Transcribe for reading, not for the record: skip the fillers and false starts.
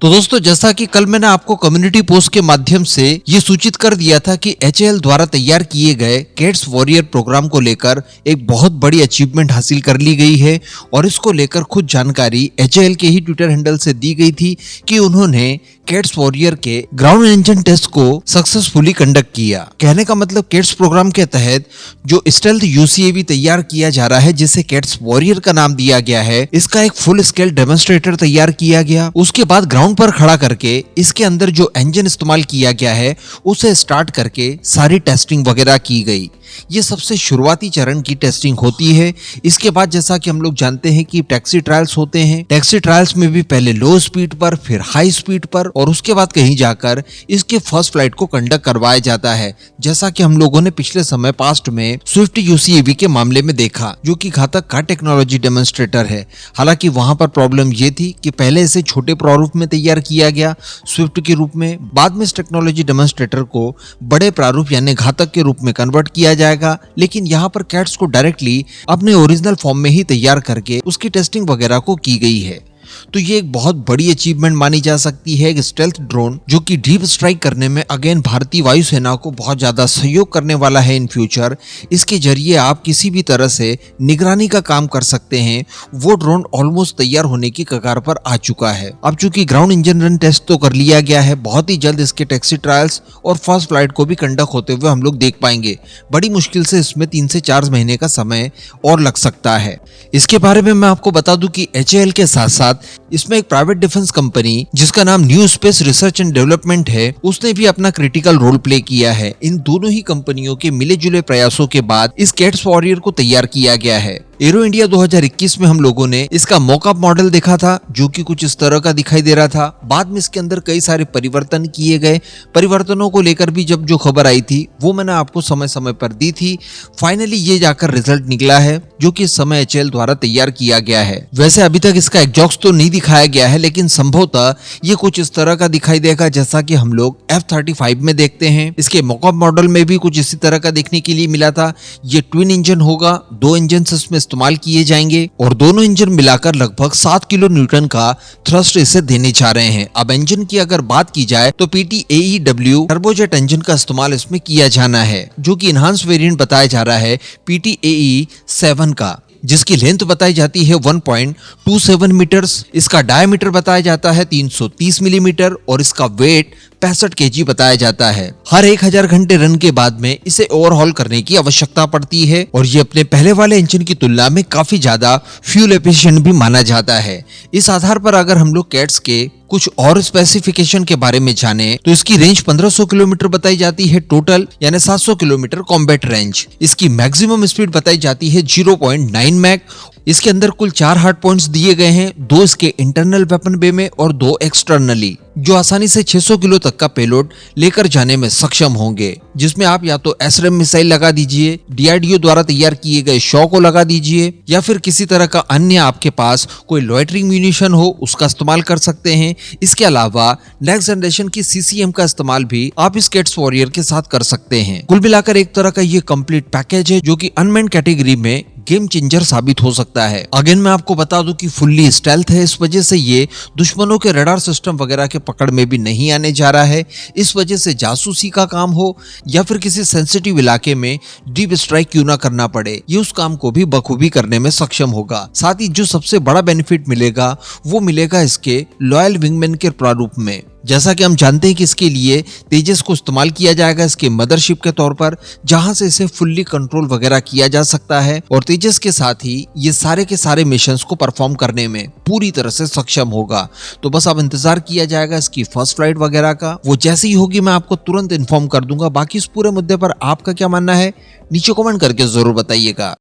तो दोस्तों, जैसा कि कल मैंने आपको कम्युनिटी पोस्ट के माध्यम से ये सूचित कर दिया था कि HAL द्वारा तैयार किए गए कैट्स वॉरियर प्रोग्राम को लेकर एक बहुत बड़ी अचीवमेंट हासिल कर ली गई है और इसको लेकर खुद जानकारी HAL के ही ट्विटर हैंडल से दी गई थी कि उन्होंने कैट्स वॉरियर के ग्राउंड इंजन टेस्ट को सक्सेसफुली कंडक्ट किया। कहने का मतलब कैट्स प्रोग्राम के तहत जो स्टेल्थ UCAV तैयार किया जा रहा है, जिसे कैट्स वॉरियर का नाम दिया गया है, इसका एक फुल स्केल डेमोन्स्ट्रेटर तैयार किया गया। उसके बाद ग्राउंड पर खड़ा करके इसके अंदर जो इंजन इस्तेमाल किया गया है उसे स्टार्ट करके सारी टेस्टिंग वगैरह की गई। ये सबसे शुरुआती चरण की टेस्टिंग होती है। इसके बाद जैसा कि हम लोग जानते हैं कि टैक्सी ट्रायल्स होते हैं। टैक्सी ट्रायल्स में भी पहले लो स्पीड पर, फिर हाई स्पीड पर और उसके बाद कहीं जाकर इसके फर्स्ट फ्लाइट को कंडक्ट करवाया जाता है, जैसा कि हम लोगों ने पिछले समय पास्ट में स्विफ्ट UCAV के मामले में देखा, जो कि घातक कार टेक्नोलॉजी डेमोन्स्ट्रेटर है। हालांकि वहां पर प्रॉब्लम ये थी कि पहले इसे छोटे प्रारूप में तैयार किया गया स्विफ्ट के रूप में, बाद में इस टेक्नोलॉजी डेमोन्स्ट्रेटर को बड़े प्रारूप यानी घातक के रूप में कन्वर्ट किया जाएगा। लेकिन यहाँ पर कैट्स को डायरेक्टली अपने ओरिजिनल फॉर्म में ही तैयार करके उसकी टेस्टिंग वगैरह को की गई है। तो ये एक बहुत बड़ी अचीवमेंट मानी जा सकती है। एक स्टेल्थ ड्रोन जो कि डीप स्ट्राइक करने में अगेन भारतीय वायुसेना को बहुत ज्यादा सहयोग करने वाला है इन फ्यूचर। इसके जरिए आप किसी भी तरह से निगरानी का काम कर सकते हैं। वो ड्रोन ऑलमोस्ट तैयार होने की कगार पर आ चुका है। अब चूंकि ग्राउंड इंजन रन टेस्ट तो कर लिया गया है, बहुत ही जल्द इसके टैक्सी ट्रायल्स और फर्स्ट फ्लाइट को भी कंडक्ट होते हुए हम लोग देख पाएंगे। बड़ी मुश्किल से इसमें 3 से 4 महीने का समय और लग सकता है। इसके बारे में मैं आपको बता दूं कि HAL के साथ साथ इसमें एक प्राइवेट डिफेंस कंपनी जिसका नाम new space research and development है, उसने भी अपना क्रिटिकल रोल प्ले किया है। इन दोनों ही कंपनियों के मिले जुले प्रयासों के बाद इस कैट्स वॉरियर को तैयार किया गया है। एरो इंडिया 2021 में हम लोगों ने इसका मॉकअप मॉडल देखा था, जो कि कुछ इस तरह का दिखाई दे रहा था। बाद में इसके अंदर कई सारे परिवर्तन किए गए। परिवर्तनों को लेकर भी जब जो खबर आई थी वो मैंने आपको समय समय पर दी थी। फाइनली ये जाकर रिजल्ट निकला है, जो कि इस समय HAL द्वारा तैयार किया गया है। वैसे अभी तक इसका एग्जॉस्ट तो नहीं दिखाया गया है, लेकिन संभवतः ये कुछ इस तरह का दिखाई देगा जैसा कि हम लोग F-35 में देखते हैं। इसके मॉकअप मॉडल में भी कुछ इसी तरह का देखने के लिए मिला था। ये ट्विन इंजन होगा, 2 इंजन इसमें इस्तेमाल किए जाएंगे और दोनों इंजन मिलाकर लगभग 7 किलो न्यूटन का थ्रस्ट इसे देने जा रहे हैं। अब इंजन की अगर बात की जाए तो PT-AEW टर्बोजेट इंजन का इस्तेमाल इसमें किया जाना है, जो कि इनहांस वेरिएंट बताया जा रहा है PT-AE 7 का, जिसकी लेंथ बताई जाती है 1.27 मीटर्स। इसका डायमीटर बताया जाता है 330 मिलीमीटर और इसका वेट 65 kg बताया जाता है। हर 1000 घंटे रन के बाद में इसे ओवरहॉल करने की आवश्यकता पड़ती है और ये अपने पहले वाले इंजन की तुलना में काफी ज्यादा फ्यूल एफिशिएंट भी माना जाता है। इस आधार पर अगर हम लोग कैट्स के कुछ और स्पेसिफिकेशन के बारे में जाने तो इसकी रेंज 1500 किलोमीटर बताई जाती है टोटल, यानी 700 किलोमीटर कॉम्बैट रेंज। इसकी मैक्सिमम स्पीड बताई जाती है 0.9 मैक। इसके अंदर कुल 4 हार्ड पॉइंट्स दिए गए हैं, 2 इसके इंटरनल वेपन बे में और 2 एक्सटर्नली, जो आसानी से 600 किलो तक का पेलोड लेकर जाने में सक्षम होंगे, जिसमें आप या तो SRAM मिसाइल लगा दीजिए, DRDO द्वारा तैयार किए गए शॉ को लगा दीजिए, या फिर किसी तरह का अन्य आपके पास कोई लॉइटरिंग म्यूनिशन हो उसका इस्तेमाल कर सकते हैं। इसके अलावा नेक्स्ट जनरेशन की CCM का इस्तेमाल भी आप इस कैट्स वॉरियर के साथ कर सकते हैं। कुल मिलाकर एक तरह का ये कंप्लीट पैकेज है, जो कि अनमैन्ड कैटेगरी में गेम चेंजर साबित हो सकता है। अगेन मैं आपको बता दूं कि फुल्ली स्टेल्थ है, इस वजह से ये दुश्मनों के रडार सिस्टम वगैरह के पकड़ में भी नहीं आने जा रहा है। इस वजह से जासूसी का काम हो या फिर किसी सेंसिटिव इलाके में डीप स्ट्राइक क्यों ना करना पड़े, ये उस काम को भी बखूबी करने में सक्षम होगा। साथ ही जो सबसे बड़ा बेनिफिट मिलेगा वो मिलेगा इसके लॉयल विंगमैन के प्रारूप में। जैसा कि हम जानते हैं कि इसके लिए तेजस को इस्तेमाल किया जाएगा इसके मदरशिप के तौर पर, जहां से इसे फुल्ली कंट्रोल वगैरह किया जा सकता है और तेजस के साथ ही ये सारे के सारे मिशंस को परफॉर्म करने में पूरी तरह से सक्षम होगा। तो बस अब इंतजार किया जाएगा इसकी फर्स्ट फ्लाइट वगैरह का। वो जैसी ही होगी मैं आपको तुरंत इन्फॉर्म कर दूंगा। बाकी इस पूरे मुद्दे पर आपका क्या मानना है नीचे कमेंट करके जरूर बताइएगा।